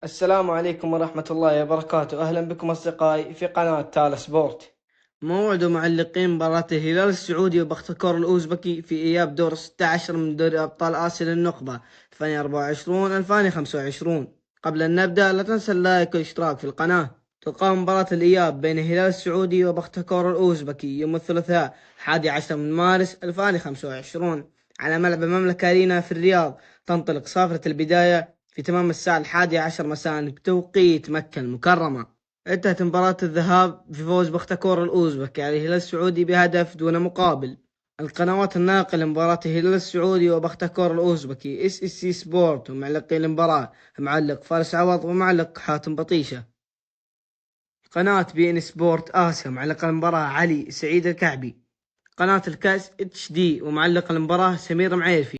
السلام عليكم ورحمة الله وبركاته. أهلا بكم أصدقائي في قناة تالا سبورت. موعد معلقين مباراة الهلال السعودي وبختكور الأوزبكي في إياب دور 16 من دوري أبطال آسيا للنخبة 2024-2025. قبل أن نبدأ لا تنسى اللايك والاشتراك في القناة. تقام مباراة الإياب بين الهلال السعودي وبختكور الأوزبكي يوم الثلاثاء 11 من مارس 2025 على ملعب المملكة أرينا في الرياض. تنطلق صافرة البداية في تمام الساعة 11 مساء بتوقيت مكة المكرمة. انتهت مباراة الذهاب بفوز بختكور الأوزبكي على الهلال السعودي بهدف دون مقابل. القنوات الناقلة لمباراة الهلال السعودي وبختكور الأوزبكي SSC سبورت، ومعلقين المباراة معلق فارس عوض ومعلق حاتم بطيشة. قناة BN سبورت آسيا معلق المباراة علي سعيد الكعبي. قناة الكاس HD ومعلق المباراة سمير معيرفي.